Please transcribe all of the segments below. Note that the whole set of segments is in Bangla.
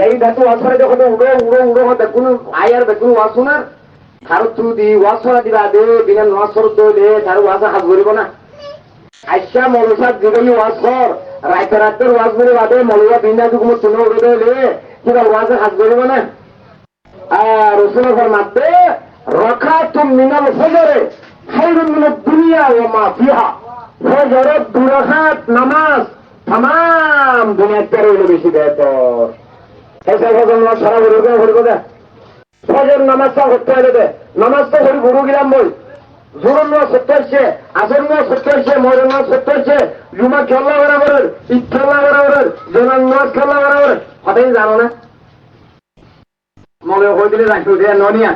এই দেখো ওয়াসরে যখন উড়ো উড়ো উড়ো দেখুন আয়ার দেখুন ওয়াসুনার তার থ্রু দি ওয়াসরা দিবা দে বিনা ওয়াসর দে তার ওয়াসা হাত ধরিব না আইসা মলসার জীবনী ওয়াস কর রাইতে রাতের ওয়াজ করে বাদে মলুয়া বিনা যুগম শুনে উড়ে দিলে কিবা ওয়াসে হাত ধরিব না আর রসুলের ফরমাতে রাকাতুম মিনাল ফজরে খায়রুম মিনাদ দুনিয়া ওয়া মা ফিহা ফজরের 2 রাকাত নামাজ तमाम दुनिया तेरे বেশি বেহতর ऐसा ফজর নামাজ সারা ঘুরে দে ফজর নামাজটা করতে হলে দে নামাজ তো ঘুরে ঘুরু গেলাম বই জোহর নামাজ 70 আসর নামাজ 70 মগরিব নামাজ 70 জুমা খেলা বরাবর ঈদ খেলা বরাবর জোহর নামাজ খেলা বরাবর হতেই জানো না মনে হই দিলে রাখো দে ননিয়া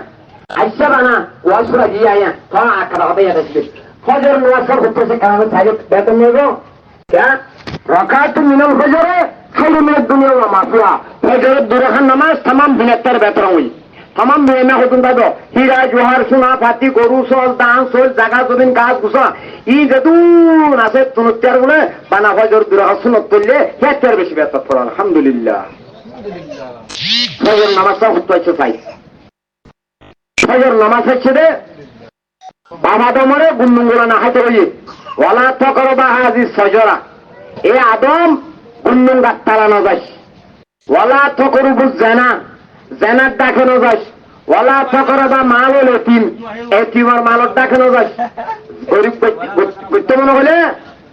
আইসা বানা ওয়াসরা গিয়ে আয়া তা আকরা হতেই আছে ফজর নামাজ করতে কারণে থাকে বেতন নেবো क्या रकातुम मिनल फजरे खैरुम मिनद दुनिया व मा फिहा फजर 2 রাকাত নামাজ तमाम দিনের বেতন হই तमाम দুনিয়া হতুন দাদো হীরা জোহর সোনা পাতি গরু সল দান সল জায়গা জমিন গাছ গুছা ই যদুন আছে তুনত্যার গুলো বানা ফজর 2 রাকাত সুন্নাত পড়লে হেতের বেশি বেতন পড়া আলহামদুলিল্লাহ ফজর নামাজটা হচ্ছে চাই ফজর নামাজ হচ্ছে রে বাবা দমরে গুন্নুগুলা না হাতে হই ওয়ালা তাকরাবা হাযিস সাজারা এ আদম গুন্নুন গাছ তাড়ানো যাস ওয়ালা তাকরুবুজ জানা জানাত দেখানো যাস ওয়ালা তাকরাবা মালুল ইতিম এতিমের মালত দেখানো যাস গরিব করতে মনে হলে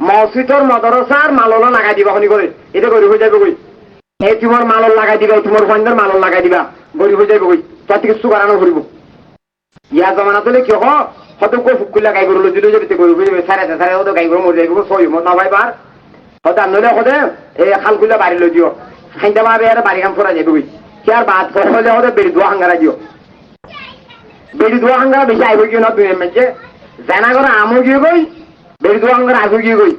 মসজিদের মাদ্রাসার মালল লাগাই দিবা হনি করে এটা গরিব হয়ে যাবে কই এতিমের মালল লাগাই দিবা তোমার ফান্ডার মালল লাগাই দিবা গরিব হয়ে যাবে কই তাতে কিছু করানো করিব ইয়া জমানা তোলে কি হয় হয়তো কো ফুকুলা গাই গরু লজিলো যেতে কই বুঝবে সারে হয়তো গাই গরু মরে যাইবো সই মত না ভাই বার হয়তো আনলে হতে এই খালকুলা বাড়ি লজিও খাইতে পাবে আর বাড়ি কাম করা যাবে কই কি আর বাদ করে হলে হতে বেড়ি দোয়া হাঙ্গারা দিও বেড়ি দোয়া হাঙ্গারা বেশি আইব কি না তুই মেজে জানা করে আমো গিয়ে কই বেড়ি দোয়া হাঙ্গারা আইব গিয়ে কই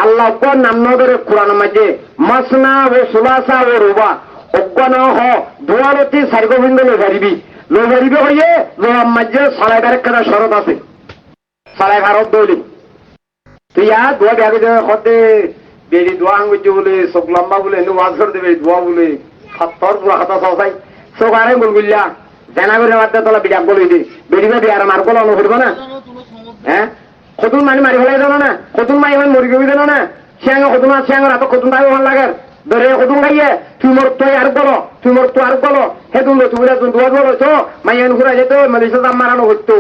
আল্লাহ কোন নাম নদরে কুরআনের মধ্যে মাসনা ও সুলাসা ও রুবা অজ্ঞান হ দোয়ালতি সারগোবিন্দ লগারিবি লোহারিবে হইয়ে লোহার মাঝে সালাইবার একটা শরৎ আছে সালাই ভারত দৌলি তুই আর দোয়া ব্যাগে হতে বেরি দোয়া আঙ্গুজ বলে চোখ লম্বা বলে ওয়াজ করে দেবে দোয়া বলে সত্তর পুরা হাতা সবাই চোখ আরে বলগুলিয়া জানা করে মারতে তোলা বিরাট বলে দি বেরিবে দিয়ে আর মার গলা অনুভব না হ্যাঁ কতুন মানি মারি ফেলাই জানো না কতুন মাই হয় মরি গবি জানো না সিয়াঙ্গ কতুন আর সিয়াঙ্গ রাত কতুন তাই ভাল লাগে ধরে কতুন খাইয়ে তুই মোর তো আর বলো তুই মোর তো আর বলো হেতুন লো তুমি দোয়া বলো তো মাইয়ান ঘুরা যেত মালয়েশিয়া দাম মারানো হতো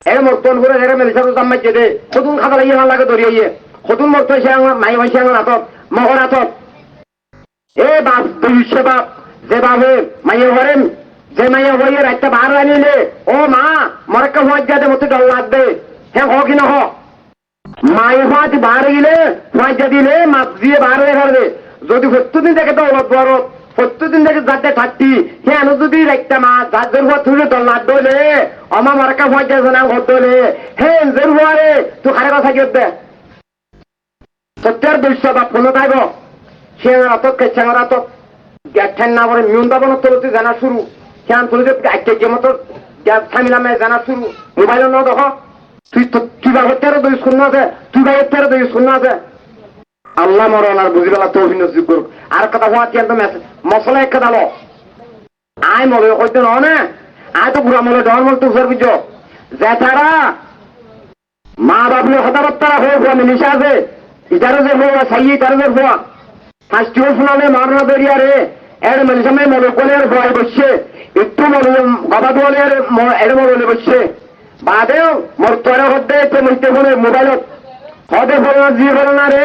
এ মোর তো ঘুরে এর মালয়েশিয়া দাম মাইছে দে কতুন খাতা লাগিয়ে ভাল লাগে ধরিয়ে কতুন মোর তো সিয়াঙ্গ মাই মাই সিয়াঙ্গ রাত মহর রাত এ বাপ দুইশে বাপ যে বাবে মাইয়া হরেন যে মাইয়া হইয়ে রাতটা বার আনিলে ও মা মরকে হওয়ার যাতে মতো ডল লাগবে হ্যাঁ হ কি না হ মাই হওয়াত বার গেলে হওয়ার দিলে মাছ দিয়ে বার হয়ে ফেলবে যদি প্রত্যেকদিন দেখে তো অলপ বড় প্রত্যেকদিন দেখে যাতে থাকতি হ্যাঁ যদি একটা মাছ যার জোর হওয়া তুলে দল লাগ দলে অমা মরকা হওয়ার যাচ্ছে না ঘর দলে হ্যাঁ জোর হওয়ারে তুই খারে কথা কি দে সত্যের দুইশো বা ফোন থাকব সে রাতত কেচ্ছা রাতত গ্যাঠান না করে মিউন দাবন তোলতে জানা শুরু হ্যাঁ তুলে যে মতো থামিলামে জানা শুরু মোবাইল ন দেখ তুই বা হত্যারও দুই শূন্য আছে তুই বা হত্যারও দুই শূন্য আছে আল্লাহ মরণ আর বুঝি বেলা তৌফিক নসিব করুক আর কথা হওয়া তিয়ান্ত মশলা একটা দালো আয় মলে হইতে ন না আয় তো বুড়া মলে ডর মল তুষার বুঝ জেঠারা মা বাপলে হতারত্তারা হয়ে ভুয়া মিলিশা আছে ইটারে যে ভুয়া সাই ইটারে যে ভুয়া ফার্স্টিও শোনালে মারনা বেরিয়া রে এর মিলিশামে মলে কোলে আর ভয় বসছে একটু মলে গবা দোয়ালে আর এর মলে বসছে বাদেও মোর তোরে হতে এতে মইতে ফোনে মোবাইলত হতে ফোন দিয়ে বল না রে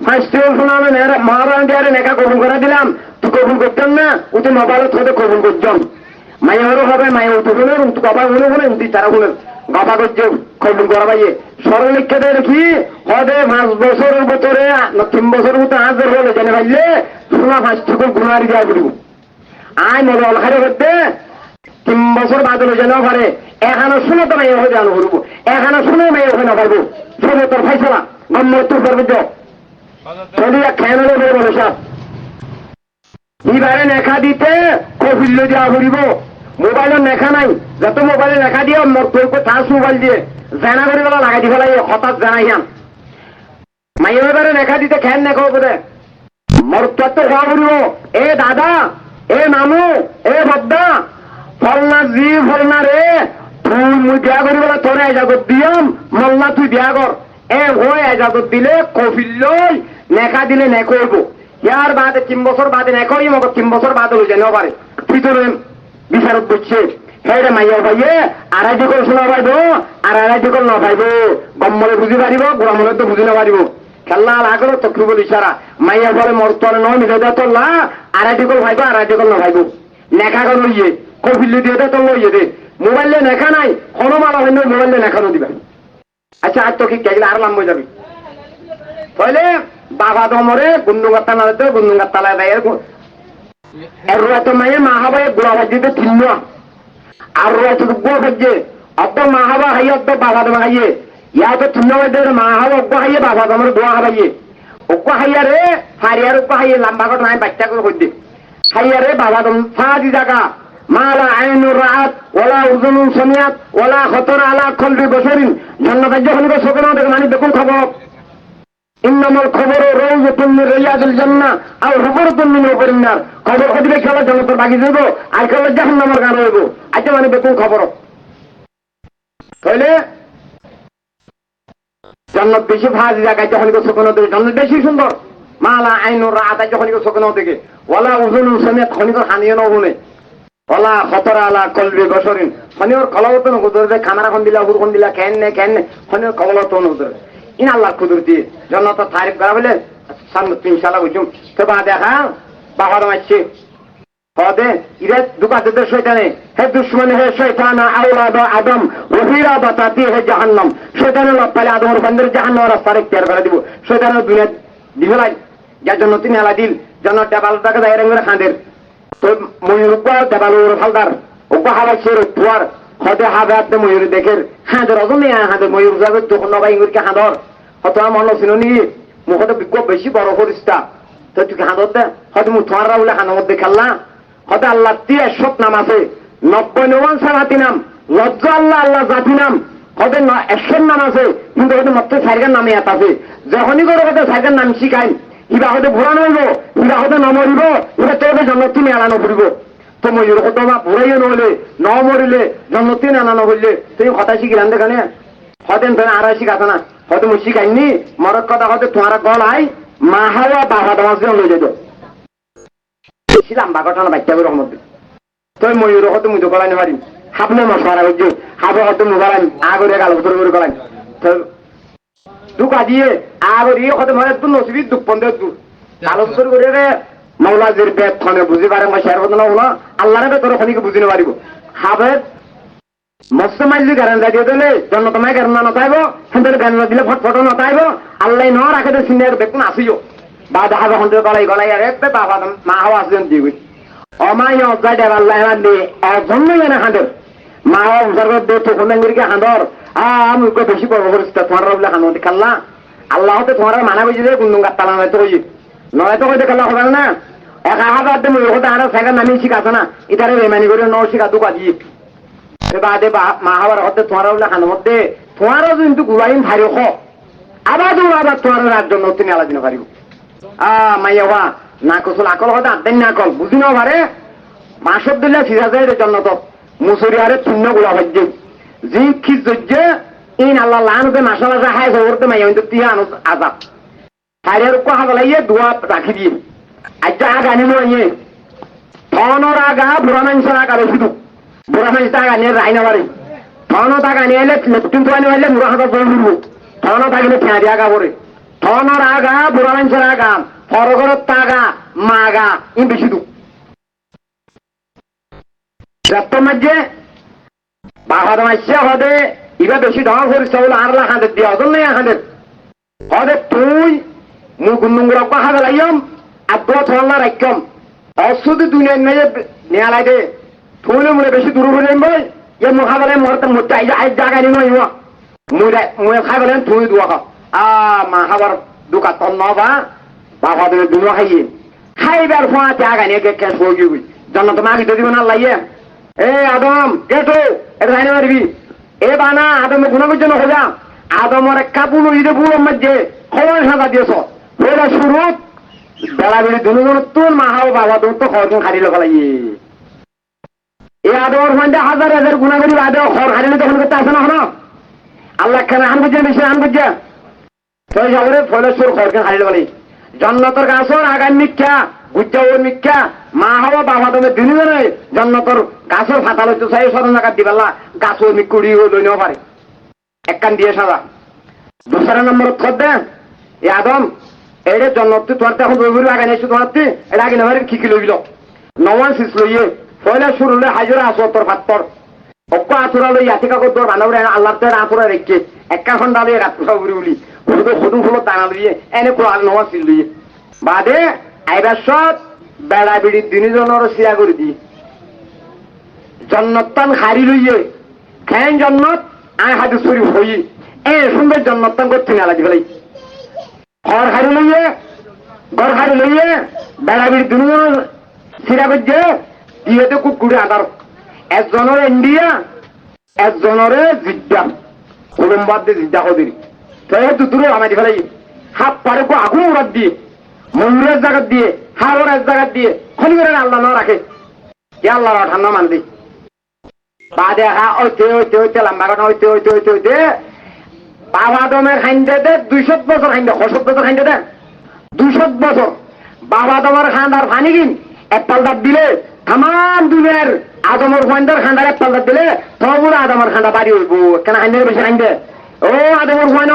ফার্স্টিও শোনালে মারান দিয়ে নেকা কবুল করে দিলাম তুই কবুল করতাম না উঠে মোবাইলত হতে কবুল করতাম মাইয়ারও হবে মাইয়া উঠে বলে তুই গবা বলে বলে তুই তারা বলে গবা করছে কবুল করা পাইয়ে সরল লিখে দেয় দেখি হতে 5 বছরের ভিতরে 3 বছরের ভিতরে হাজার হলে জেনে পাইলে শোনা ফার্স্ট গুণারি দেওয়া করিব আয় মনে অলখারে করতে 3 বছর বাদ হলে যেন পারে এখানে শুনে তো মাইয়া হয়ে জানো করবো এখানে শুনে মাইয়া হয়ে না পারবো শুনে তোর ফাইসলা গম্য তোর করবি চলিয়া খেয়ে নেবে বলে সব এবারে লেখা দিতে কফিল্য দেওয়া করিব মোবাইলের লেখা নাই যত মোবাইলে লেখা দিয়ে থাস মোবাইল দিয়ে জানা করে বেলা লাগাই দিব লাগে হঠাৎ জানাইয়াম মাইয়া এবারে লেখা দিতে খেয়াল নেখা বোধে মরত্ব হওয়া বলিব এ দাদা এ মামু এ বদ্দা ফলনা জি ফলনা রে তুই মুই বিয়া করি বলে তোর এজাজত দিয়াম মল্লা তুই বিয়া কর এ হয়ে এজাজত দিলে কফিল লই নেখা দিলে নেক হইব ইয়ার বাদে 3 বছর বাদে নেক হই মগ 3 বছর বাদে হয়ে যেন পারে ভিতরে বিচারত বুঝছে হেরে মাইয়া ভাইয়ে আড়াইটি করে শোনা পাইব আর আড়াইটি করে না পাইব গম্মলে বুঝি পারিব গোড়ামলে তো বুঝি না পারিব খেলা লাগলো তকরিবল ইশারা মাইয়া বলে মরতর নয় মিলে দেয় তোল্লা আড়াইটি করে ভাইব আড়াইটি করে না ভাইব নেখা করে লইয়ে কফিল দিয়ে দে তোর লইয়ে দে মোবাইলে নেখা নাই হনুমালা হইলে মোবাইলে নেখানো দিবে আচ্ছা আর তো কি গেলে আর লাম্ব যাবি তাহলে বাবা দমরে গুন্ডুগার তালা দিতে গুন্ডুগার তালা দেয় এর তো মাইয়ে মা হাবাই গোড়া ভাজিতে তিন্ন আর রয়েছে গুয়া ভাজছে অত মা হাবা হাইয়ে অত বাবা দমা হাইয়ে ইয়া তো তিন্ন ভাজে মা হাবা অজ্ঞ হাইয়ে বাবা দমরে দোয়া হাবাইয়ে অজ্ঞ হাইয়া রে হারিয়ার অজ্ঞ হাইয়ে লম্বা করে নাই বাচ্চা করে হইতে হাইয়া রে বাবা দম সাজি জায়গা মালা আইনুর রাত ওলা উজনুন সমিয়াত ওলা খতর আলা খলবি বসরিন জান্নাত যখন চোখে না দেখে মানে দেখুন খবর ইন্নামাল খবর রওজাতুন মিন রিয়াদিল জান্নাহ আও হুবরাতুন মিন হুবুরিন নার খবর হদিবে খেলা জান্নাতের বাগি দেব আর খেলা জাহান্নামের গান হইব আচ্ছা মানে দেখুন খবর তাহলে জান্নাত বেশি ভাজি জায়গায় যখন চোখে না দেখে জান্নাত বেশি সুন্দর মালা আইনুর রাত যখন চোখে না দেখে ওলা উজনুন সমিয়াত খনিকর হানিয়ে না শুনে ওলা খতরা আলা কলবি বসরিন খনিওর কলবতন হুদুরে খানারা দিলা হুরখন দিলা কেন নে খনিওর কলবতন হুদুরে ইন আল্লাহ কুদরতি জান্নাত তারিফ করা বলে সামনে ইনশাআল্লাহ বুঝুম তো বা দেখা বাবার মারছে হদে ইরে দুকাতে শয়তানে হে দুশমন হে শয়তানা আওলাদ আদম ওহিরা বাতাতি হে জাহান্নাম শয়তানের লপ্পালে আদমের বান্দের জাহান্নামের রাস্তা রেখে করে দিব শয়তানের দুনিয়া দিলাই যার জন্য তিনি আলা দিল জন্য দেবালটাকে দাইরে করে খাঁদের তো ময়ূর দেবালুর ফালদার ওপা হাবা ছেড়ে তুয়ার হদে হাবে ময়ূর দেখের হাঁদের অজনে হাঁদের ময়ূর যাবে তখন নবাই ইঙ্গুরকে হাঁদর হয়তো আমার নছিল নি মুখতে বিজ্ঞ বেশি বড় করিসটা তো তুই হাঁদর দে হয়তো মুখ তোমার বলে হাঁদার মধ্যে খেললা হয়তো আল্লাহ 63 নাম আছে 90 সালাতি নাম লজ্জা আল্লাহ আল্লাহ জাতি নাম হয়তো 100 নাম আছে কিন্তু হয়তো মাত্র 4 নামে এত আছে যখনই করে হয়তো 4 নাম শিখাই ইবা হয়তো ভুরা নইব ইবা হয়তো নমরিব ইবা তোকে জন্মতি এলানো ফুরিব তো ময়ূর হতো মা ভুরাইও নহলে ন মরিলে জন্মতি আনানো হইলে তুমি কথা শিখিলাম দেখানে হয়তো আড়াই শিখাতো না হয়তো মুই শিখাইনি মরক কথা হয়তো তোমার গলায় মা হাওয়া বাবা দমাস লই যেত লম্বা ঘটনা বাচ্চা করে রহমত তুই ময়ূর হয়তো মুই গলাই নেবারিম হাবলে মশারা হচ্ছে হাবো হয়তো মুগালাম আগরে গাল উত্তর করে গলাম দুকা দিয়ে আগরে হয়তো মানে তুই নসিবি দুঃখ পন্দে দূর গাল উত্তর করে রে মৌলাজির বেদ খনে বুঝি পারে মই শেয়ার করতে না হলো আল্লাহরে বেতর খনিকে বুঝি নেবারিব হাবে মস্ত মাইলি গারান দিয়ে দিলে জন্য তোমায় গারান না নতাইব সেন্টার গারান দিলে ফটফটো নতাইব আল্লাহ ন রাখে দে সিনিয়র বেকুন আসিও বা দেখা যখন গলাই গলাই আর একবে বাবা মা হাওয়া আসবেন দিবি অমাই অজ্জা দেব আল্লাহ দি অজন্মই এনে হাঁদের মা অবজার্ভ দে তো কোনঙ্গিরকে হাঁদর আমি বেশি বড় করিস্তা তোমার বলে হানো দেখাল্লা আল্লাহ তো তোমার মানা বুঝি দে কুন্দুং গাত্তালা নয় তো কই নয় তো কই দেখাল্লা হবে না একা হাজার দে মুই হতে আরো সেকেন্ড নামি শিখাছে না ইতারে বেমানি করে ন শিখা দুকা দিয়ে বাদে মা হাওয়ার হতে তোমার বলে হানো মধ্যে তোমারও কিন্তু গুলাইন ভারি খ আবার তোমার রাজ্য নতুন আলা দিন পারিব মাইয়া না কসল আকল হতে আদেন না কল বুঝি না পারে মাসব দিলে সিধা যায় জন্য তো মুসুরি হারে শূন্য গুলা ভাজ্যে জি খিস ধৈর্যে ইন আল্লাহ লানতে মাসা মাসা হাই খবরতে মাইয়া কিন্তু তিয়া আনো আজাব হাইরের উপর হাগলাইয়ে দোয়া রাখি দিয়ে আজ্জা আগ আনিল ইয়ে ধনর আগা বুড়া মানুষের আগা বেশি দু বুড়া মানুষ টাকা নিয়ে রাই না পারে ধন টাকা নিয়ে এলে লেপটিন তো আনি মুড়া হাতা জল উঠবো ধন থাকিলে খেয়া দিয়া আগা পরে ধনর আগা বুড়া মানুষের আগা ফরগরত তাগা মাগা ই বেশি দু যাত্তর মাঝে বাহাদ মাসে হদে ইবা বেশি ধন করিস বলে আরলা হাঁদের দিয়ে অজন নেই হাঁদের হদে তুই মু গুন্ডুঙ্গুরা হাঁদে লাইম আব্বা থল্লা রাখম অসুদি দুনিয়ার মেয়ে নেয়া লাগে তুইলে মুলে বেশি দূর হয়ে যাই বই ইয়ে মু খাবালে মরতে মরতে আই জায়গা নিয়ে নয় মুই খাই বলেন তুই দুয়া মা খাবার দোকান তন নবা বাবা তুমি দুয়া খাইয়ে খাইবার ফোঁয়া জায়গা নিয়ে কেস হয়ে গিয়ে জন্য তো মাগিতে দিব না লাইয়ে এ আদম কেটো এটা জানি মারবি এ বানা আদম গুণাগুর জন্য খোঁজা আদমর কাপুল ইদে বুড়োর মধ্যে খবর সাজা দিয়েছ ওরা শুরু বেলা বেড়ি দুজন তোর মা হাও বাবা তোর তো খরচ খারিল ফেলাইয়ে এই আদর মধ্যে হাজার হাজার গুণা করি আদর খর হারিলে তখন করতে আসে না হলো আল্লাহ খানে আন করছে বেশি আন করছে তো সাগরে ফলেশ্বর খরকে হারিলে বলি জন্নতর গাছর আগাম মিথ্যা গুজ্জা ওর মিথ্যা মা হওয়া বাবা তুমি দুজনে জন্নতর গাছর ফাতাল হইতে চাই সদন জায়গা দিবেলা গাছ ওর মিকুড়ি ও লই নেওয়া পারে একখান দিয়ে সাদা দুসরা নম্বর খর দে এই আদম এইটা জন্নত তোমার এখন বই আগে নিয়েছো তোমার এটা আগে নেওয়ার কি কি লইল নওয়ান শিস লইয়ে পয়লা শুরু হলে হাজরা আসো তোর ভাতর অক্ষ আঁচুরা লই আতি কাকর তোর বানাবো আল্লাহ তোর আঁচুরা রেখে একা খন্ডা লইয়ে রাত্রা উড়ি উলি হদু হদু ফুলো টানা লইয়ে এনে কোনো আল নওয়ান শিস লইয়ে বাদে আইবার সব বেড়া বিড়ি তিনজনের সিরা করে দি জন্নতান হারি লইয়ে খেন জন্নত আয় হাতে শরীফ হই এ সুন্দর জন্নতান করতে না লাগি ফেলাই ঘর হারি লইয়ে ঘর হারি লইয়ে বেড়া বিড়ি তিনজন সিরা করছে ইয়েতে কুকুরে আদার একজনের ইন্ডিয়া একজনের জিদ্দা কুলুম্বাদ দিয়ে জিদ্দা হদিন তাই দুটোরে আমাদের ফেলাই হাত পারে কো আগুন উড়াত দিয়ে ময়ূরের জায়গা দিয়ে হাওড়ের জায়গা দিয়ে খনিবের আল্লাহ না রাখে আল্লাহ ঠান্ডা মান দি বাদে হা ওইতে ওইতে ওইতে লম্বা কথা হইতে হইতে হইতে হইতে বাবা দমের খাইন্দে দে 200 বছর খাইন্দে 100 বছর খাইন্দে দে 200 বছর বাবা দমের খান্দার ফানি কিন এক পাল্টা দিলে তাম দুনিয়ার আদমর ফান্ডার খান্ডার এক পাল্টা দিলে তবুর আদমর খান্ডা বাড়ি হইব কেন খাইন্দে বেশি খাইন্দে ও আদমর ফাইন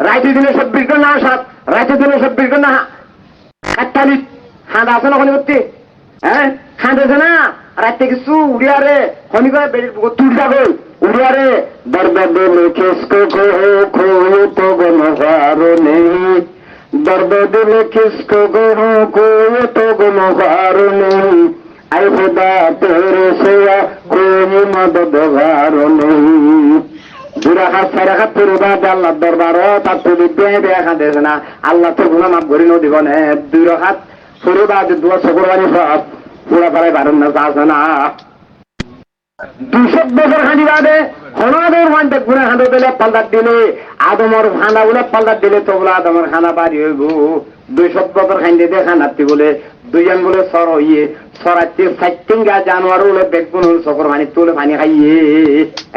রাইতে দিনে 24 ঘন্টা 7 রাইতে দিনে 24 ঘন্টা 48 খান্ডা আছে না খনি করতে হ্যাঁ খান্ডেছে না রাতে কিছু উড়িয়ারে খনি করে তুল যাবে উড়িয়ারে দরবার দিলে কিসকো কো খো তো গনহারো নেই দরবার দিলে কিসকো কো খো তো গনহারো নেই আই খুদা তেরে সেয়া কোই মদদগারো নেই দুরা হাত সারা হাত পুরো বাদ আল্লাহ দরবারও তার তো দেখা দিয়েছে না আল্লাহ তো গুণা মাফ করে নদী বনে দুরা হাত পুরো বাদ দুয়া শুক্রবারই সব পুরা পাড়ায় বারণ না আসে না 200 বছর হাঁটি বাদে হনাদের মানতে গুণা হাঁটো দিলে পাল্টার দিলে আদমর খানা বলে পাল্টার দিলে তো বলে আদমর খানা বাড়ি হইব 200 বছর খাইতে দিয়ে খানাতি বলে দুইজন বলে সর হইয়ে সরাতে সাইটিঙ্গা জানোয়ার বলে বেগুন চকর পানি তুলে পানি খাইয়ে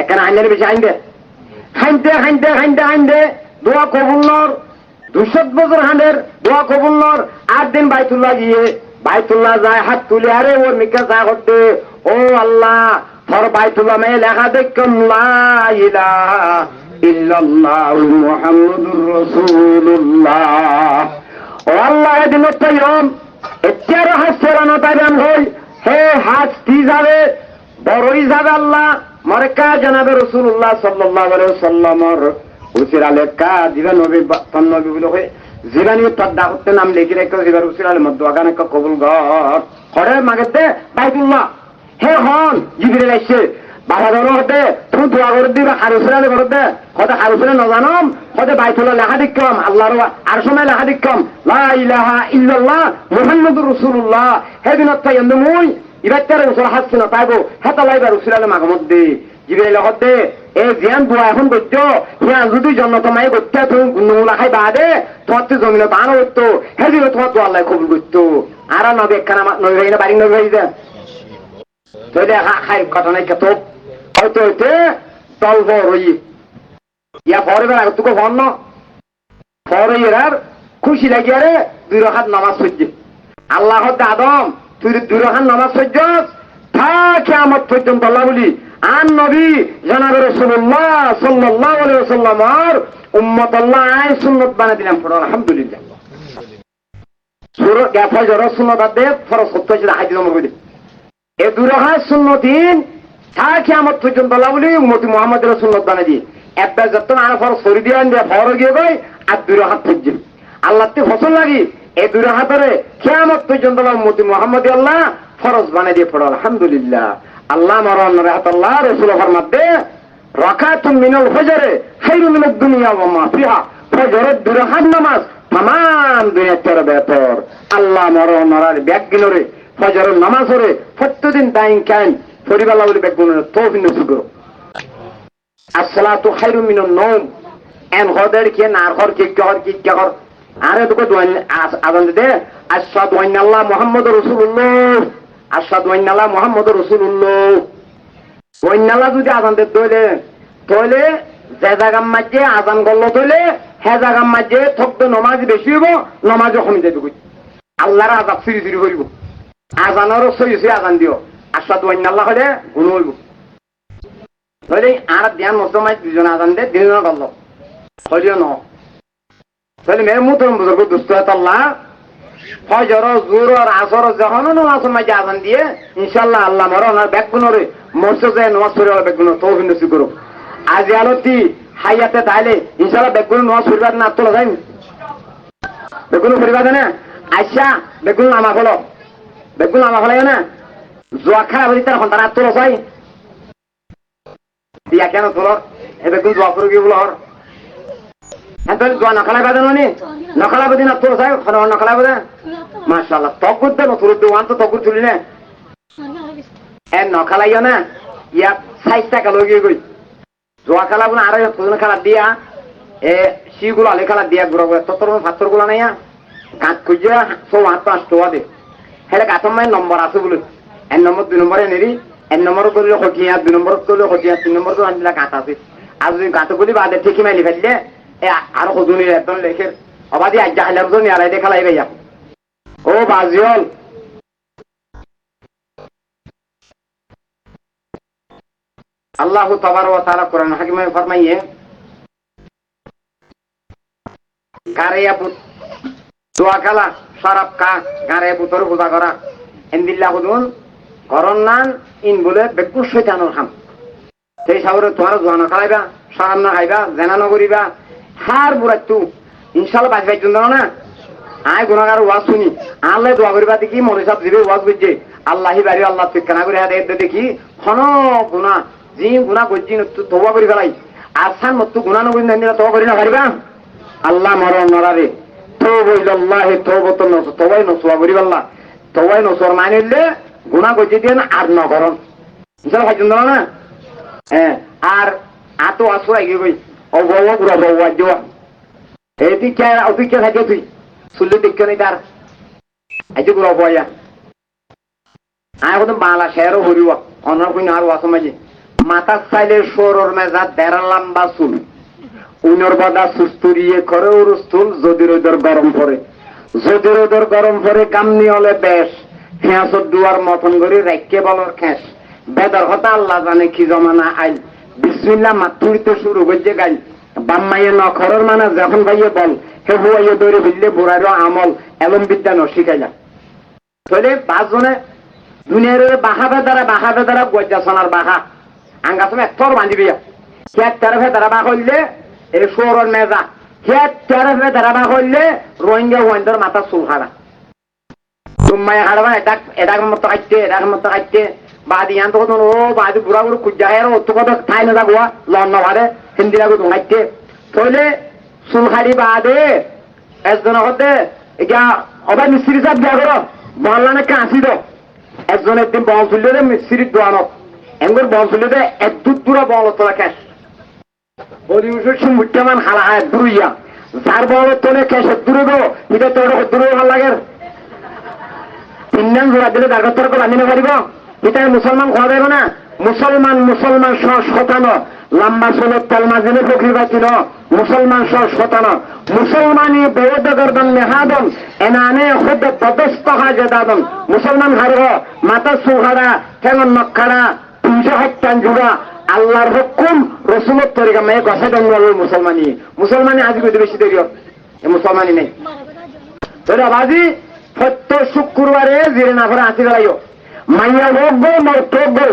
এখানে আইনের বেশি আইনদে খাইতে খাইতে খাইতে খাইতে দোয়া কবুলর 200 বছর হাঁটের দোয়া কবুলর 8 দিন বাইতুল্লাহ গিয়ে বাইতুল্লাহ যায় হাত তুলে আরে ওর মিকা যা করতে ও আল্লাহ তোর বাইতুল্লাহ মে লেখা দেখম লা ইলাহা ইল্লাল্লাহ মুহাম্মাদুর রাসূলুল্লাহ ও আল্লাহ এদিন তাইম এতিয়ার হাসরানো তাইম হই হে হাসতি যাবে বড়ই যাবে আল্লাহ মরকা জনাবে রাসূলুল্লাহ সাল্লাল্লাহু আলাইহি ওয়াসাল্লামর উসিরা লেখা দিবা নবী তন নবী বলে হয় জীবানী তদ্দা করতে নাম লিখে রেখে জীবার উসিরাল মধ্যে আগান একটা কবুল ঘর ঘরে মাগেতে বাইতুল্লাহ হে হন জিবরিল আইছে বাবা ধরো হতে তুই দোয়া করে দিবা হারুসিরালে করতে হতে হারুসিরালে ন জানম হতে বাইতুল্লাহ লেখা দিকম আল্লাহর আর সময় লেখা দিকম লা ইলাহা ইল্লাল্লাহ মুহাম্মাদুর রাসূলুল্লাহ হে দিন তাই এন্দ মুই ইবাত্তার রাসূল হাসিনা পাইবো হেতা লাইবার উসিরালে মাগ মধ্যে জিবরিল হতে এ জিয়ান দোয়া এখন করতো হিয়া যদি জন্নত মাই করতে তুমি গুণগুলা খাই বাদে তোমার তো জমিন দান হতো হে দিন তোমার তো আল্লাহ কবুল করতো আর নবী একখানা নবী ভাই না বাড়ি নবী ভাই দেন তো দেখা খাই ঘটনায় কত হয়তো হইতে তল্প রই ইয়া পরে বেড়া তোকে ভন্ন পরে এরার খুশি লাগিয়ে রে 2 রাকাত নামাজ পড়ছে আল্লাহ হতে আদম তুই 2 রাকাত নামাজ পড়ছস তা কিয়ামত পর্যন্ত আল্লাহ বলি আন নবী জনাবে রাসূলুল্লাহ সাল্লাল্লাহু আলাইহি ওয়াসাল্লামের উম্মত আল্লাহ আই সুন্নাত বানাই দিলাম পড়ো আলহামদুলিল্লাহ সূরা ফজর সুন্নাত দে ফরজ করতে যে হাদিস নম্বর বলি এ 2 রাকাত সুন্নতিন তা কিয়ামত পর্যন্ত আল্লাহ বলি উম্মতি মুহাম্মদের সুন্নাত বানাই দি একবার যত আর ফরজ করে দিয়ান দে ফরজ গিয়ে কই আর 2 রাকাত পড়ছে আল্লাহ তে ফসল লাগি এই 2 রাকাতের কিয়ামত পর্যন্ত উম্মতি মুহাম্মদি আল্লাহ ফরজ বানাই দিয়ে পড়ো আলহামদুলিল্লাহ আল্লাহ মরান রাহমাতুল্লাহ রাসূল ফরমাতে রাকাতুন মিনাল ফজরে খায়রুম মিনাদ দুনিয়া ওয়া মা ফিহা ফজরের 2 রাকাত নামাজ तमाम दुनिया तेरे बेहतर अल्लाह मरो मरार बैगगिनोरे फजर नामाज होरे प्रतिदिन दाइन कैन परिवाला बोले बैगगिनोरे तौफिन सुगरो अस्सलातु खैरुम मिनन नौम एन होदर के नार खर के कर আরে তোকে আজান দিতে আশহাদু আন্নাল্লাহ মুহাম্মাদুর রাসূলুল্লাহ, আশহাদু আন্নাল্লাহ মুহাম্মাদুর রাসূলুল্লাহ। ওয়ান্নাল্লাহ যদি আজান দিতে হইলে তাহলে যে জায়গার মাঝে আজান করলো তাহলে হে জায়গার মাঝে থকতে নমাজ বেশি হইব, নমাজও কমে যাবে। আল্লাহর আজাব ফিরি ফিরি করিব। আজানেরও সহি সহি আজান দিও, আশহাদু আন্নাল্লাহ হলে গুণ হইব। তাহলে আর ধ্যান মুসলমান দুজন আজান দে দিন করলো হইলেও ন। তাহলে মেরে মুতরম বুজুর্গ দুস্থ আল্লাহ ফজর জোর আসর যখন নামাজের মাঝে আজান দিয়ে ইনশাআল্লাহ আল্লাহ মর ওনার ব্যাগুণরে মসজিদে নামাজ পড়ে ব্যাগুণ তৌফিক নসিব করো। আজ আলোতি হাইয়াতে তাইলে ইনশাআল্লাহ ব্যাগুণ নামাজ পড়িবার না তোলা যায়, বেগুন পড়িবা না আইসা বেগুন নামা ফলো, বেগুন নামা ফলাই না জোয়া খারাপ হইতে এখন তারা তোলা চাই দিয়া কেন তোলর এ বেগুন জোয়া করে গিয়ে বলর হ্যাঁ তাহলে জোয়া নখালাই বাদে নি নখালা বাদি না তোর চাই নখালা বাদে মাশাআল্লাহ তগুর দেন তোর দেওয়ান তো তগুর তুলি না এ নখালাইও না ইয়া 60 টাকা লগে গই জোয়া খেলা বলে আর তোর খেলা দিয়া এ শিগুলো আলে খেলা দিয়া গুড়া গুড়া তোর পাথর গুলা নাইয়া কাট খুঁজে সব হাত পাঁচ টাকা দে হেলে কাতম মাই নম্বর আছে বলে এক নম্বর 2 নম্বরে নেরি এক নম্বর করলে হকিয়া 2 নম্বর করলে হকিয়া 3 নম্বর তো আনলা কাট আছে আর যদি কাটগুলি বাদে ঠিকই মাইলি ফেললে এ আর কদুনি একদম লেখে অবাদি আজ জাহালার তো নিয়ালাই দেখা লাই ভাইয়া ও বাজিওল আল্লাহ তাবারক ওয়া তাআলা কোরআন হাকিমে ফরমাইয়ে কারিয়া পুত দোয়া কালা শরাব কা গারে পুতর পূজা করা ইনবিল্লাহ হুদুন করন নান ইন বলে বেকু শয়তানুর হাম সেই সাবরে তোমার জোয়ানা খাইবা শরাব না খাইবা জেনা না করিবা হার বুড়াইতু ইনশাআল্লাহ বাঁচবাই জন্য না আয় গুনাহগার ওয়াজ শুনি আল্লাহ দোয়া করিবা দেখি মনে সব দিবে ওয়াজ বুঝছে আল্লাহি বাড়ি আল্লাহ ঠিকানা করে হাতে দেখি খন গুনাহ জি গুনাহ করছি তওবা করি ফেলাই আসান মত গুনাহ নকরি না তওবা করি না পারিবা আল্লাহ মরণ নরারে তওবা ইল্লাল্লাহি তওবাতুন নসুহ তওবাই নসুহ করি আল্লাহ তওবাই নসুহ মানিলে গুনাহ করছি দেন আর ন করন ইনশাআল্লাহ ভাই জন্য না হ্যাঁ আর আতো আসো আগে কই অববা পুরা বওয়া দিও এই তুই কে অপেক্ষা থাকে তুই শুনলে দেখছো নি তার এই যে পুরা বয়া আয় কত বাংলা শেয়ারও হরিব অন্য কই আর ওয়াস মাঝে মাথা চাইলে সরর মেজা দেড় লম্বা চুল উনর বাদা সুস্তুরিয়ে করে উরুস্তুল যদি রোদর গরম পড়ে যদি রোদর গরম পড়ে কামনি হলে বেশ খেঁচর দুয়ার মতন করে রাইকে বলর খেস বেদর কথা আল্লাহ জানে কি জমানা আইল বিসমিল্লাহ মাতুরিতে শুরু করছে গাই বাম্মাইয়ে নখরের মানে যখন ভাইয়ে বল হে হুয়াইয়ে দৌড়ে ফিরলে বুড়ারও আমল এলম বিদ্যা ন শিখাইলা তাহলে 5 জনে দুনিয়ার বাহাবে দ্বারা গজ্জা সোনার বাহা আঙ্গাসম একটর বাঁধিবি খেত তেরফে দ্বারা বাহ হইলে এই সৌরর মেজা খেত তেরফে দ্বারা বাহ হইলে রোহিঙ্গা হুয়াইন্দর মাথা চুল হারা তুমাই হাড়বা এটা মতো কাটতে বাদি আনতো ও বাদি বুড়া বুড়ো খুঁজা হের অত কত ঠাই না যাগুয়া লন নভারে হিন্দি লাগু দোঙাইতে তাহলে চুলখাড়ি বাদে একজন হতে এটা অবা মিস্ত্রি সাহেব বিয়া করো বললা না কাঁচি দো একজন একদিন বল তুললে মিস্ত্রির দোয়ানত এমন বল তুললে এক দুধ দূরা বল তোলা ক্যাশ অধিবেশন মুঠ্যামান হালা হায় দূরইয়া যার বল তোলে ক্যাশ দূরে দো এটা তোর দূরে ভাল লাগে 3 নাম জোড়া দিলে তার কথা আমি না পারিব এটা মুসলমান খাওয়া যাবে না মুসলমান শতানো লম্বা সোলের তেল মাঝিনে প্রকৃতি ছিল মুসলমান শতানো মুসলমানি বৌদ্ধ গর্দন নেহাদন এনানে খুদ পদস্থহা জেদাদন মুসলমান হারব মাতা সুহারা ঠেঙন নখাড়া 300 জুড়া আল্লাহর হুকুম রসুলের তরিকা মেয়ে গসা জঙ্গল মুসলমানি আজ বেশি দেরি মুসলমানি নেই তোর আবাজি প্রত্যেক শুক্রবারে জিরে না করে আসি বেড়াইও মাইয়া হোক গো মোর টোক গো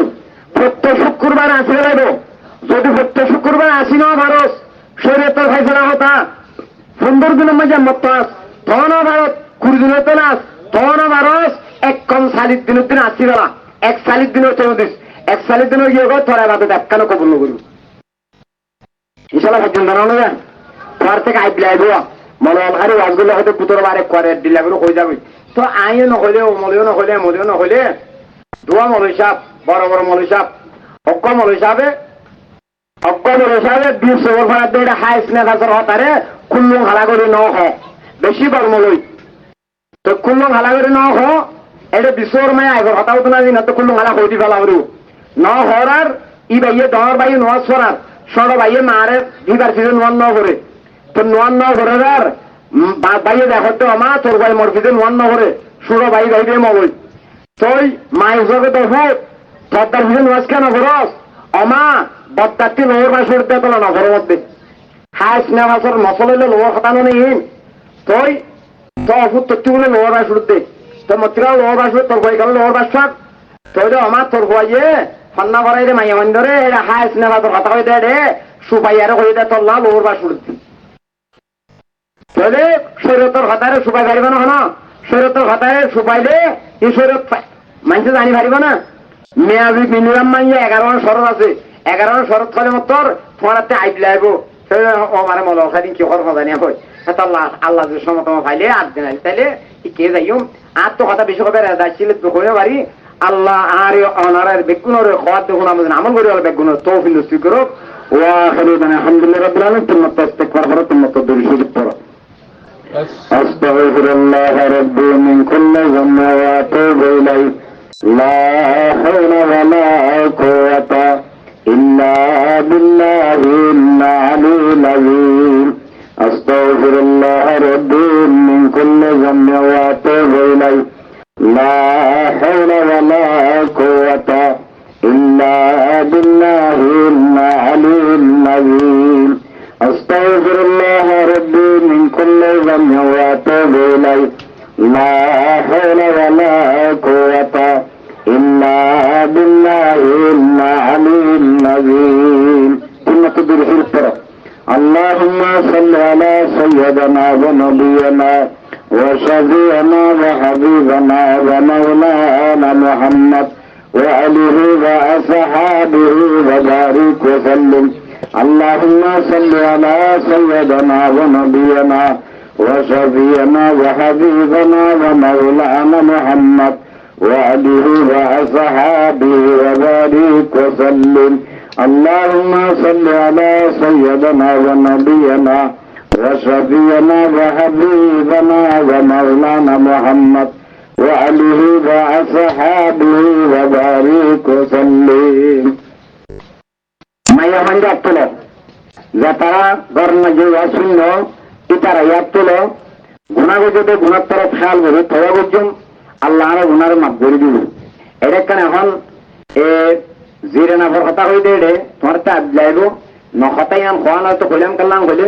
প্রত্যেক শুক্রবার আসি বেড়াইব যদি প্রত্যেক শুক্রবার আসি না ভারত শরীয়তের ফাইসলা হতা 15 দিনের মাঝে মত আস তখন ভারত 20 দিনের তো নাস তখন ভারত এক কম 40 দিনের দিন আসি বেড়া 41 দিনের 34 41 দিনের গিয়ে গো তোরা বাদে দেখানো কবুল করি ইনশাআল্লাহ ভাজন জানানো না পর থেকে আইবি আইব মনে আরে ওয়াজগুলো হয়তো পুতর বারে করে দিলা করে কই যাবে তো আইও নহলে মলিও নহলে দোয়া মৌলভী সাহেব বড় মৌলভী সাহেব অক্ষ মৌলভী সাহেব 20 ওভার ভাড়া দিয়ে হাইস নেতার হতারে কুল্লুং হারা করে ন হয় বেশি বর্মলই তো কুল্লং হালা করে ন হ এটা বিশ্বর মায় আগর হতাও তো না দিন তো কুল্লং হালা হইতে ফেলা হরু ন হরার ই বাইয়ে দর বাইয়ে নোয়াজ সরার সর বাইয়ে মারে ভিবার ফিরে নোয়ান ন করে তো নোয়ান ন করে আর বাইয়ে দেখো তো আমা তোর ভাই মোর ফিরে নোয়ান ন করে সুর বাই বাইবে মগই তই মায়ের জগে দেখো সর্দার ফিরে নোয়াজ কেন করস অমা বদার্থী লোহর বাই সরতে তো না ঘরের মধ্যে হাস না ভাষার মশলা হইলে লোহর হতানো নেই তই তো অভূত তথ্য বলে লোহর বাই সরতে তো মতিরাও লোহর বাই সর তোর ভাই গেল লোহর বাস তই রে আমার তোর ভাইয়ে ফন্না করাই রে মাইয়া মন্দরে এটা হাস না ভাষার কথা হয়ে দেয় রে সুপাইয়ারে হয়ে দেয় তোর লাভ লোহর বাই সরতে তাহলে শরীয়তের হতারে সুপাই পারিব না হন শরীয়তের হতারে সুপাইলে এই শরীয়ত মানুষ জানি পারিব না মেয়াজি মিনিমাম মাইয়া 11 শরৎ আছে 11 শরৎ করে মতর ফোনাতে আইবলে আইব ও মানে মল খাদিন কি হর জানি হয় আল্লাহ আল্লাহ যে সমতম ফাইলে আর দিন তাইলে কে যাইম আর তো কথা বেশি হবে দাইছিল তো হয়ে পারি আল্লাহ আর অনারের বেগুনের খাওয়ার দেখুন আমাদের আমল করে হল বেগুনের তৌফিক নসিব করো ওয়া খালিদান আলহামদুলিল্লাহ রাব্বিল আলামিন তোমরা ইস্তিগফার করো তোমরা তো দরুদ শরীফ পড়ো আস্তাগফিরুল্লাহ রাব্বি মিন কুল্লি যামবি ওয়া আতুবু ইলাইহি লা হাওলা ওয়া লা কুওয়াতা ইল্লা বিল্লাহিল আলিয়্যিল আযীম আস্তাগফিরুল্লাহ রাব্বি মিন কুল্লি যামবি ওয়া আতুবু ইলাইহি লা হাওলা ওয়া লা কুওয়াতা ইল্লা বিল্লাহিল আলিয়্যিল আযীম আস্তাগফিরুল্লাহ রাব্বি মিন কুল্লি যামবি ওয়া আতুবু ইলাইহি লা হাওলা ওয়া লা কুওয়াতা ইল্লা বিল্লাহিল আলিয়্যিল আযীম তোমরা তো দূর হয়ে পড়ো আল্লাহুম্মা সাল্লি আলা সাইয়্যিদিনা ওয়া নাবিয়িনা ওয়া শাফি'িনা ওয়া হাবিবানা ওয়া মাওলানা মুহাম্মদ ওয়া আলিহি ওয়া আসহাবিহি ওয়া বারিক ওয়া সাল্লিম اللهم صل على سيدنا ونبينا وشفينا وحبيبنا ومولانا محمد وآله وأصحابه وبارك وسلم اللهم صل على سيدنا ونبينا وشفينا وحبيبنا ومولانا محمد وآله وأصحابه وبارك وسلم মাইয়া মাইয়া তোলো যা তারা গর্ণ যে শূন্য ইতারা ইয়াদ তোলো গুণাগো যদি গুণার তরফ খেয়াল করবে তবে বুঝুম আল্লাহ আরো গুণার মাপ করে দিল এটা কেন এখন এ জিরে নাফর কথা হয়ে দে তোমার তা যাইব নখতাই আন খোয়া নয় তো কইলাম কাল্লাম হইলে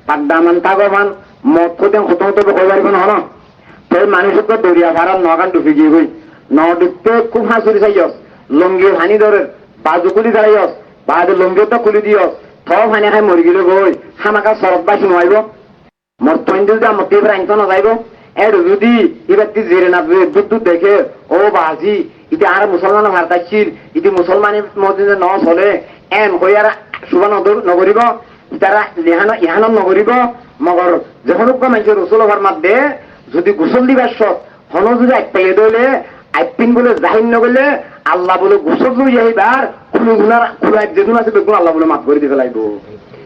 পাকদামান থাকবান মদ খুঁজে খুঁতো তো কই পারবে না হলো তো মানুষের তো দরিয়া ভাড়া নগান ডুবি গিয়ে গই ন ডুবতে খুব হাসুরি চাইস লঙ্গি হানি ধরে বাজুকুলি দাঁড়াইস বাদ লঙ্গিও তো খুলি দিও থব হানি খাই মরি গেলে গই হামাকা সরব বাসি নোৱাৰিব মোর তৈন যদি আমার তীব্র আইনত না যাইব এর যদি এবার জেরে না দুধ দেখে ও বাজি ইতি আর মুসলমান ভারতাচ্ছিল ইতি মুসলমানের মধ্যে ন চলে এন হয়ে আর শুভ নগরিব তারা ইহান নগরিব মগর যখন মানুষের রসুল হওয়ার মাধ্যমে যদি গোসল দিবার সব হন যদি এক পেয়ে দইলে আইপিন বলে জাহির নগলে আল্লাহ বলে গোসল লই আহিবার কোনো গুণার কোনো এক যেগুন আছে বেগুন আল্লাহ বলে মাফ করে দিয়ে ফেলাইব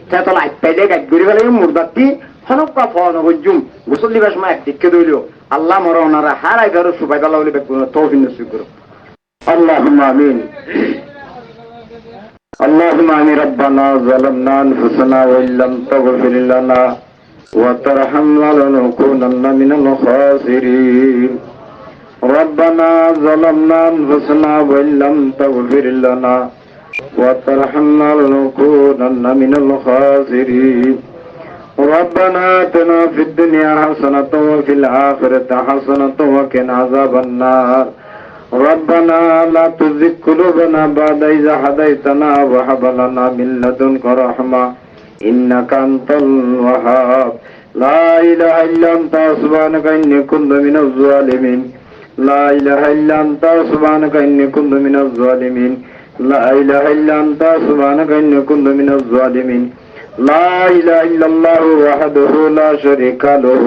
তাই তাহলে আই পাইলে গাইড করে ফেলাইব মুরদাতি হনকা ফনজুম গোসল দিবার সময় এক দিককে দইল আল্লাহ মরা ওনারা হারাই ধরো সুবাই আল্লাহ বলে বেগুন তৌফিক নসিব করো আল্লাহুম্মা আমিন اللهم آمين ربنا ظلمنا أنفسنا وإن لم تغفر لنا وترحمنا لنكونن من الخاسرين ربنا ظلمنا أنفسنا وإن لم تغفر لنا وترحمنا لنكونن من الخاسرين ربنا آتنا في الدنيا حسنة وفي الآخرة حسنة وقنا عذاب النار ربنا لا تزغ قلوبنا بعد إذ هديتنا وهب لنا من لدنك رحمة إنك أنت الوهاب لا إله إلا أنت سبحانك إني كنت من الظالمين لا إله إلا أنت سبحانك إني كنت من الظالمين لا إله إلا أنت سبحانك إني كنت من الظالمين لا إله إلا الله وحده لا شريك له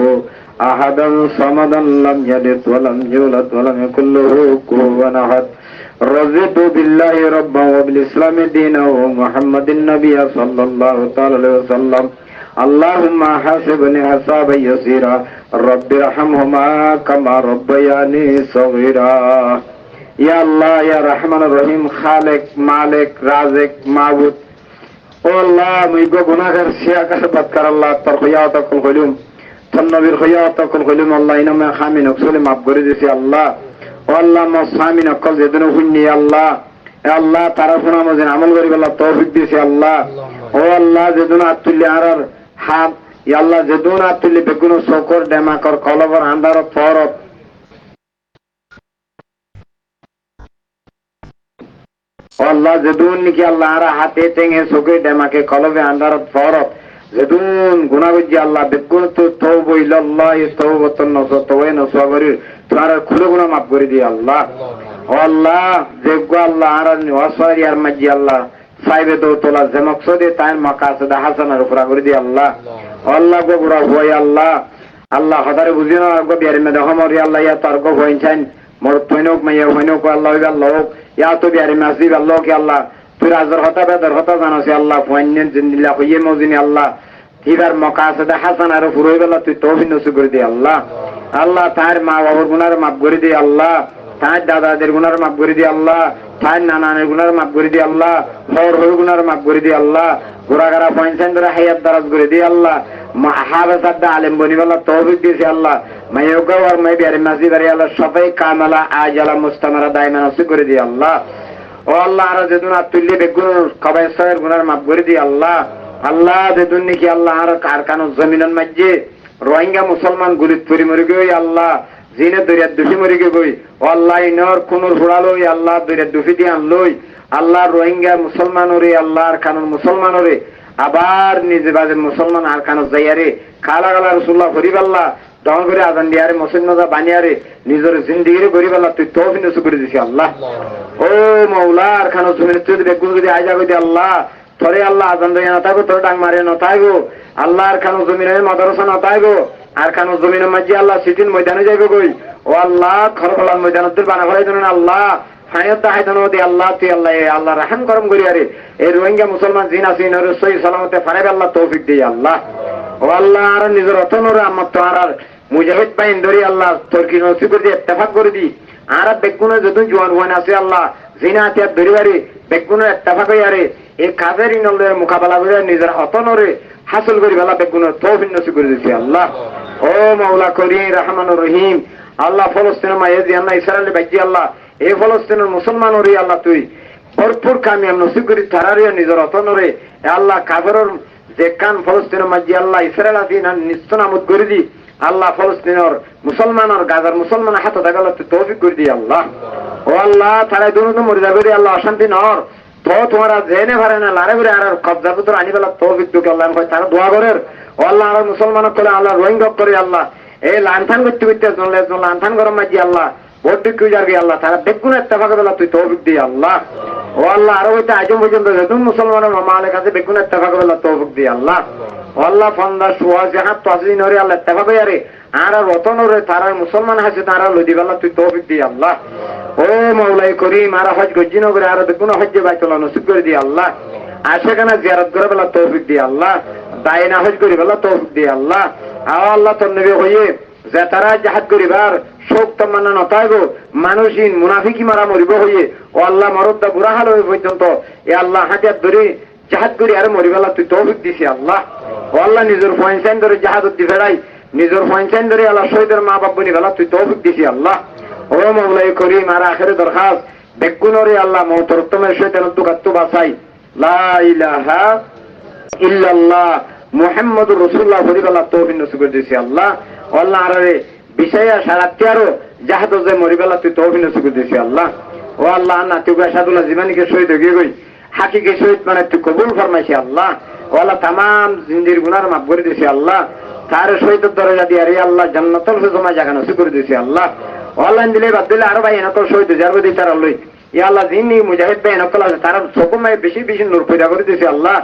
أحدا صمدا لم يلد ولم يولد ولم يكن له كفوا أحد رضيت بالله ربا وبالإسلام دينا ومحمد النبي صلى الله تعالى عليه وسلم اللهم حاسبني حسابا يسيرا رب ارحمهما كما ربياني صغيرا ইয়া আল্লাহ ইয়া রহমান রহিম খালেক মালিক রাজিক মাবুদ ও আল্লাহ মুইগো গুনাহগার শিয়াকার বাদকার আল্লাহ তোর খিয়াত কল কইলুম তোর নবীর খিয়াত কল কইলুম আল্লাহ ইনামে খামিন অকসলে মাফ করে দিছি আল্লাহ ও আল্লাহ মুসামিন অকল যেদিন হুন্নি আল্লাহ এ আল্লাহ তারা শোনা মজিন আমল করি আল্লাহ তৌফিক দিছি আল্লাহ ও আল্লাহ যেদিন আতুল্লি আরার হাত ইয়া আল্লাহ যেদিন আতুল্লি বেগুন সকর ডেমাকর কলবর আন্দার ফরত আল্লাহ যেদুন নাকি আল্লাহ আর হাতে টেঙে চোখে ডেমাকে কলবে আন্দারত ফরত যেদুন গুনাহ করছি আল্লাহ বেকুন তো তওবা ইলাল্লাহ তওবাতান নসুহা তওবা নসুহা করি তোমার খুলে গুনাহ মাফ করে দি আল্লাহ ও আল্লাহ যেগো আল্লাহ আর ওয়াসারি আর মাজি আল্লাহ সাইবে তো তোলা যে মকসদে তাই মাকাসদে হাসানার পুরা করে দি আল্লাহ আল্লাহ গো পুরা হয় আল্লাহ আল্লাহ হদারে বুঝিনা গো বিয়ার মে দেখো মরি আল্লাহ ইয়া তার গো হইছেন মোর তৈনক মাইয়া হইনক আল্লাহ আল্লাহ ইয়া তো বিয়ারে মাসিব আল্লাহ কি আল্লাহ তুই রাজর হতা বেদর হতা জানাসি আল্লাহ ফাইনেন জিন্দিল্লা হইয়ে মজিনি আল্লাহ কিবার মাকাসদে হাসানার পুরো বেলা তুই তৌফিক নসিব করে দি আল্লাহ আল্লাহ তার মা বাবার গুনার মাফ করে দি আল্লাহ তার দাদাদের গুনার মাফ করে দি আল্লাহ তার নানানের গুনার মাফ করে দি আল্লাহ হর হর গুনার মাফ করে দি আল্লাহ গোরাগারা পয়সা ধরে হায়াত দারাজ করে দি আল্লাহ হাফেজাদা আলেম বনিবাল্লাহ তৌফিক দিয়েছে আল্লাহ মাইয়োগা আর মাই বিয়ারে মাসি বাড়ি আল্লাহ সবাই কামালা আজালা মুস্তামারা দায়মা নসিব করে দি আল্লাহ ও আল্লাহ আর যেদিন আতুল্লি বেগুন কবাইসের গুনার মাফ করে দি আল্লাহ আল্লাহ যেদিন নাকি আল্লাহ আর কারখানো জমিনের মাঝে রোহিঙ্গা মুসলমান গুলিত পরি মরে গই আল্লাহ জিনে দরিয়ার দুফি মরে গই ও আল্লাহ ইনর কোনর হুড়ালই আল্লাহ দরিয়ার দুফি দিয়ে আনলই আল্লাহ রোহিঙ্গা মুসলমানরে আল্লাহর কানুন মুসলমানরে আবার নিজে বাজে মুসলমান আর কানো যাইয়ারে খালা গালা রসুল্লাহ গরিব আল্লাহ দহন করে আজান দিয়ারে মুসলমানরা বানিয়ারে নিজের জিন্দিগিরে গরিব আল্লাহ তুই তৌফিক নসিব করে দিছি আল্লাহ ও মাওলা আর কানো তুমি তুই বেগুন যদি আইজা কই দি আল্লাহ তোরে আল্লাহ আজান দেয় না তাইগো তোর ডাং মারে না তাইগো আল্লাহ আর কানো জমিনে মাদ্রাসা না তাইগো আর কানো জমিনের মাঝে আল্লাহ সিটিন ময়দানে যাইবে কই ও আল্লাহ খরফলার ময়দানদের বানা ফলাই দেন আল্লাহ হায়াত হায়দান দি আল্লাহ তুই আল্লাহ আল্লাহ রহম করম করি আরে এই রোহিঙ্গা মুসলমান জিন আছে নর সহি সালামতে ফারাবে আল্লাহ তৌফিক দি আল্লাহ ও আল্লাহ আর নিজের অতনর আমার তো আর মুজাহিদ বাইন ধরি আল্লাহ তোর কি নসিব করে দি ইত্তেফাক করে দি আর বেগুনে যদুন জোয়ান হওয়ান আছে আল্লাহ জিনা হাতিয়ার ধরি আরে বেগুনে ইত্তেফাক হই আরে এই কাফের ইনলের মোকাবেলা করে নিজের অতনরে হাসিল করি বেলা বেগুনে তৌফিক নসিব করে দিছি আল্লাহ ও মাওলা করিম রহমানুর রহিম আল্লাহ ফলস্তিনের মায়ে জিয়ান্না ইসরায়েলের বাইজি আল্লাহ এই ফলস্তিনের মুসলমান ওরে আল্লাহ তুই ভরপুর কামিয়াব নসিব করি তারারে নিজের অতনরে আল্লাহ কাফেরর যে কান ফলস্তিনের মাঝে আল্লাহ ইসরায়েল আদি নিস্তনামত করে দি আল্লাহ ফলস্তিনের মুসলমানের গাজার মুসলমান হাতে দেখাল তুই তৌফিক করে দি আল্লাহ ও আল্লাহ তারা দুটো মরে যাবে রে আল্লাহ অশান্তি নর তো তোমরা জেনে পারে না লারে করে আর কবজা পুত্র আনি বেলা তৌফিক দুকে আল্লাহ তারা দোয়া করের ও আল্লাহ আর মুসলমান করে আল্লাহ রোহিঙ্গা করে আল্লাহ এই লান্থান করতে করতে লান্থান গরম মাঝি আল্লাহ ভোট বিক্রি যাবে আল্লাহ তারা বেগুন ইত্তেফাক বেলা তুই তৌফিক দি আল্লাহ ও আল্লাহ আরো হইতে আজম পর্যন্ত যেহেতু মুসলমানের মামালের কাছে বেগুন ইত্তেফাক বেলা তৌফিক দি আল্লাহ ও আল্লাহ ফন্দা সুয়া জাহাত তাসদিন হরে আল্লাহ ইত্তেফাক হইয়ারে আর রতন হরে তারা মুসলমান হাসে তারা লদি বেলা তুই তৌফিক দি আল্লাহ ও মাওলাই করিম আর হজ গজ্জিন করে আর বেগুন হজ্জে বাইতুল্লাহ নসিব করে দি আল্লাহ আশেখানা জিয়ারত করে বেলা তৌফিক দি আল্লাহ দায়না হজ করি বেলা তৌফিক দি আল্লাহ আও আল্লাহ তোর নবী হইয়ে যে তারা জাহাদ করিবার শোক তামান্না নতাইব মানুষহীন মুনাফিকি মারা মরিব হইয়ে ও আল্লাহ মরদ্দা বুড়া হাল হয়ে পর্যন্ত এ আল্লাহ হাতিয়ার ধরে জাহাদ করি আর মরিবেলা তুই তৌফিক দিছি আল্লাহ ও আল্লাহ নিজের পয়েন্ট ধরে জাহাদ উদ্দি ফেরাই নিজের পয়েন্ট ধরে আল্লাহ শহীদের মা বাপ বনি বেলা তুই তৌফিক দিছি আল্লাহ ও মাওলাই করিম আর আখেরে দরখাস্ত বেগুনরে আল্লাহ মহতরত্তমের শয়তান দুকাত্তু বাসাই লা ইলাহা ইল্লাল্লাহ মুহাম্মাদুর রাসূলুল্লাহ বলিবেলা তৌফিক নসিব করে দিছি আল্লাহ আল্লাহ আরে বিষয়া সারাতে আরো জাহাদ যে মরিবেলা তুই তৌফিক নসিব করে দিছি আল্লাহ ও আল্লাহ না তুই আসাদুল্লাহ জীবনীকে শহীদ হয়ে গই হাকিকে শহীদ মানে তুই কবুল ফরমাইছি আল্লাহ ও আল্লাহ তামাম জিন্দির গুনার মাফ করে দিছি আল্লাহ তার শহীদের দরজা দিয়ে আরে আল্লাহ জান্নাতুল ফিরদৌস জায়গা নসিব করে দিছি আল্লাহ ও আল্লাহ দিলে বাদ দিলে আরো ভাই এনকল শহীদ যার বদি তারা লই ইয়া আল্লাহ জিন্নি মুজাহিদ ভাই এনকল আছে তারা সকমায় বেশি বেশি নূর পয়দা করে দিছি আল্লাহ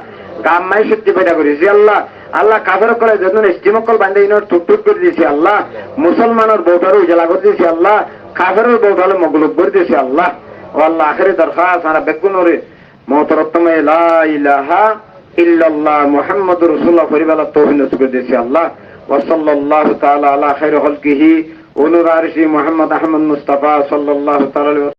কামাই শক্তি পয়দা করেছি আল্লাহ আল্লাহ কাফের কলে যখন স্টিমকল বান্ধে ইনর টুকটুক করে দিয়েছি আল্লাহ মুসলমানের বউটারও উজালা করে দিয়েছি আল্লাহ কাফের বউটারও মগলুক করে দিয়েছি আল্লাহ ও আল্লাহ আখেরি দরখাস্ত আমরা বেগুনরে মহতরত্তমে লা ইলাহা ইল্লাল্লাহ মুহাম্মাদুর রাসূলুল্লাহ পরিবালা তৌফিক নসিব করে দিয়েছে আল্লাহ। ওয়া সাল্লাল্লাহু তাআলা আলা খায়রি খালকিহি উলুল আরশি মুহাম্মদ আহমদ মুস্তাফা সাল্লাল্লাহু তাআলা